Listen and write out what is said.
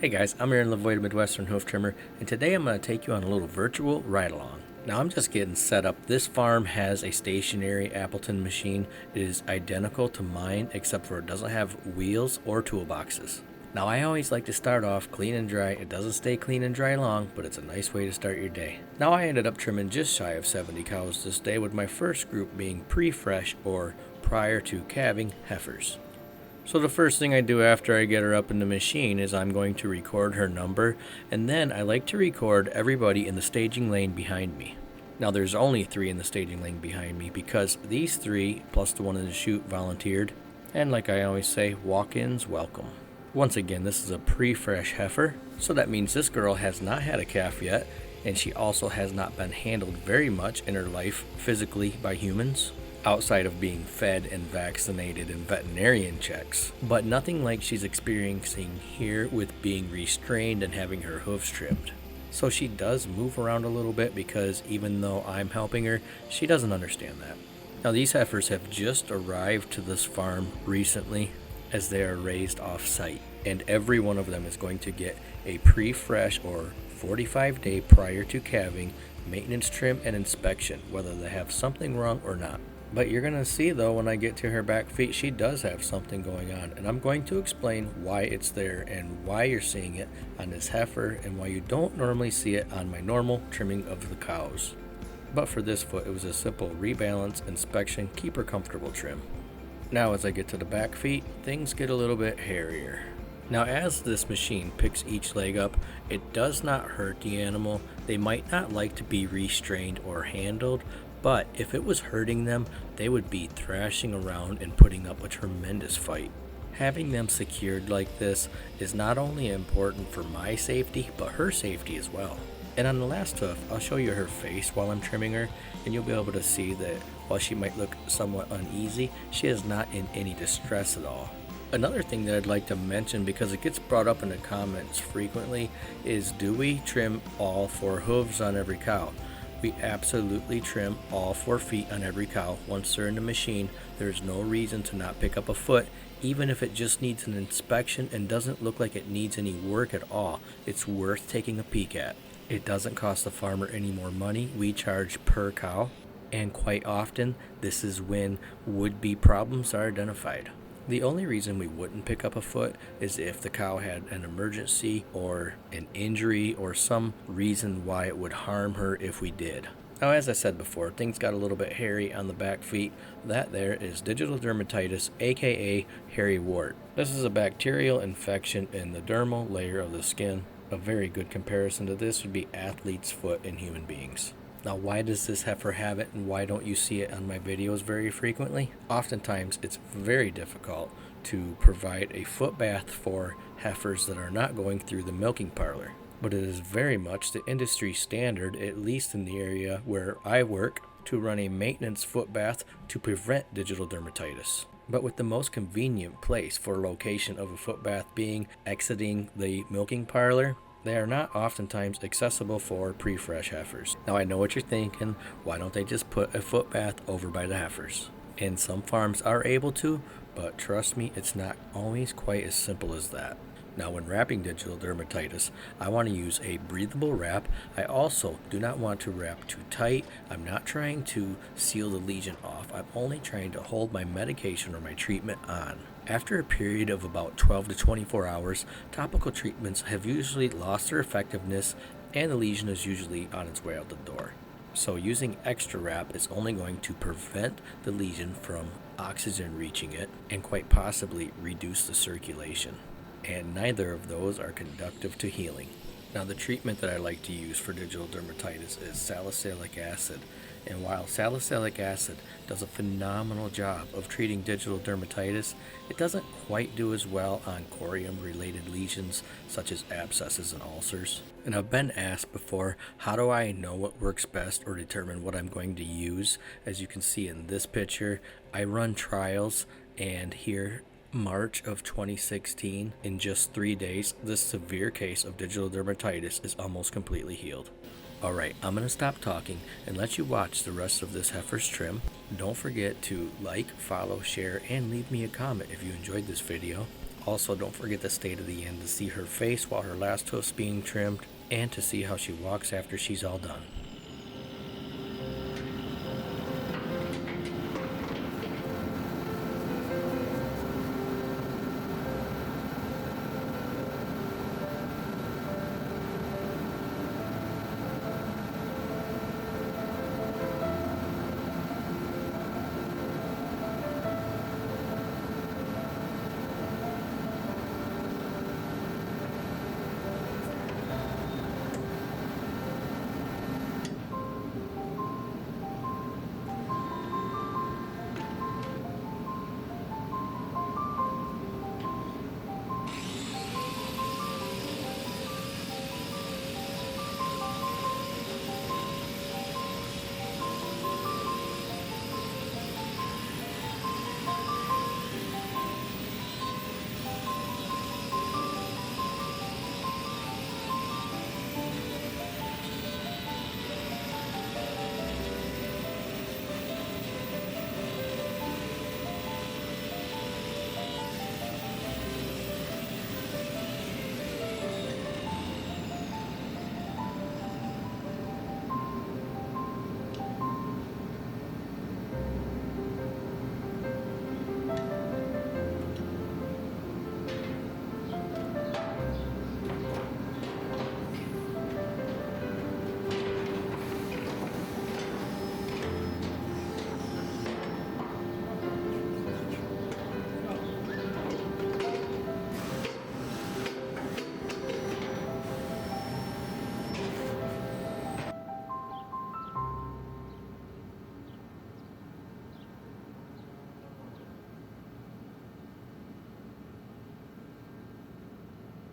Hey guys, I'm Aaron Lavoie, Midwestern Hoof Trimmer, and today I'm going to take you on a little virtual ride-along. Now I'm just getting set up. This farm has a stationary Appleton machine. It is identical to mine, except for it doesn't have wheels or toolboxes. Now I always like to start off clean and dry. It doesn't stay clean and dry long, but it's a nice way to start your day. Now I ended up trimming just shy of 70 cows this day, with my first group being prefresh or prior to calving heifers. So the first thing I do after I get her up in the machine is I'm going to record her number, and then I like to record everybody in the staging lane behind me. Now there's only 3 in the staging lane behind me because these 3 plus the one in the chute volunteered, and like I always say, walk-ins welcome. Once again, this is a pre-fresh heifer, so that means this girl has not had a calf yet, and she also has not been handled very much in her life physically by humans, outside of being fed and vaccinated and veterinarian checks, but nothing like she's experiencing here with being restrained and having her hoofs trimmed. So she does move around a little bit because even though I'm helping her, she doesn't understand that. Now these heifers have just arrived to this farm recently as they are raised off-site, and every one of them is going to get a pre-fresh or 45-day prior to calving maintenance trim and inspection, whether they have something wrong or not. But you're going to see though when I get to her back feet, she does have something going on, and I'm going to explain why it's there and why you're seeing it on this heifer and why you don't normally see it on my normal trimming of the cows. But for this foot, it was a simple rebalance, inspection, keep her comfortable trim. Now as I get to the back feet, things get a little bit hairier. Now as this machine picks each leg up, it does not hurt the animal. They might not like to be restrained or handled, but if it was hurting them, they would be thrashing around and putting up a tremendous fight. Having them secured like this is not only important for my safety, but her safety as well. And on the last hoof, I'll show you her face while I'm trimming her, and you'll be able to see that while she might look somewhat uneasy, she is not in any distress at all. Another thing that I'd like to mention, because it gets brought up in the comments frequently, is do we trim all 4 hooves on every cow? We absolutely trim all 4 feet on every cow. Once they're in the machine, there's no reason to not pick up a foot, even if it just needs an inspection and doesn't look like it needs any work at all. It's worth taking a peek at. It doesn't cost the farmer any more money. We charge per cow, and quite often this is when would-be problems are identified. The only reason we wouldn't pick up a foot is if the cow had an emergency or an injury or some reason why it would harm her if we did. Now, as I said before, things got a little bit hairy on the back feet. That there is digital dermatitis, aka hairy wart. This is a bacterial infection in the dermal layer of the skin. A very good comparison to this would be athlete's foot in human beings. Now, why does this heifer have it, and why don't you see it on my videos very frequently? Oftentimes, it's very difficult to provide a foot bath for heifers that are not going through the milking parlor. But it is very much the industry standard, at least in the area where I work, to run a maintenance foot bath to prevent digital dermatitis. But with the most convenient place for location of a foot bath being exiting the milking parlor, they are not oftentimes accessible for pre-fresh heifers. Now I know what you're thinking, why don't they just put a foot bath over by the heifers? And some farms are able to, but trust me, it's not always quite as simple as that. Now when wrapping digital dermatitis, I want to use a breathable wrap. I also do not want to wrap too tight. I'm not trying to seal the lesion off. I'm only trying to hold my medication or my treatment on. After a period of about 12 to 24 hours, topical treatments have usually lost their effectiveness and the lesion is usually on its way out the door. So using extra wrap is only going to prevent the lesion from oxygen reaching it and quite possibly reduce the circulation. And neither of those are conducive to healing. Now the treatment that I like to use for digital dermatitis is salicylic acid. And while salicylic acid does a phenomenal job of treating digital dermatitis, it doesn't quite do as well on corium-related lesions such as abscesses and ulcers. And I've been asked before, how do I know what works best or determine what I'm going to use? As you can see in this picture, I run trials, and here March of 2016, in just 3 days, this severe case of digital dermatitis is almost completely healed. Alright, I'm going to stop talking and let you watch the rest of this heifer's trim. Don't forget to like, follow, share, and leave me a comment if you enjoyed this video. Also, don't forget to stay to the end to see her face while her last hoof's being trimmed and to see how she walks after she's all done.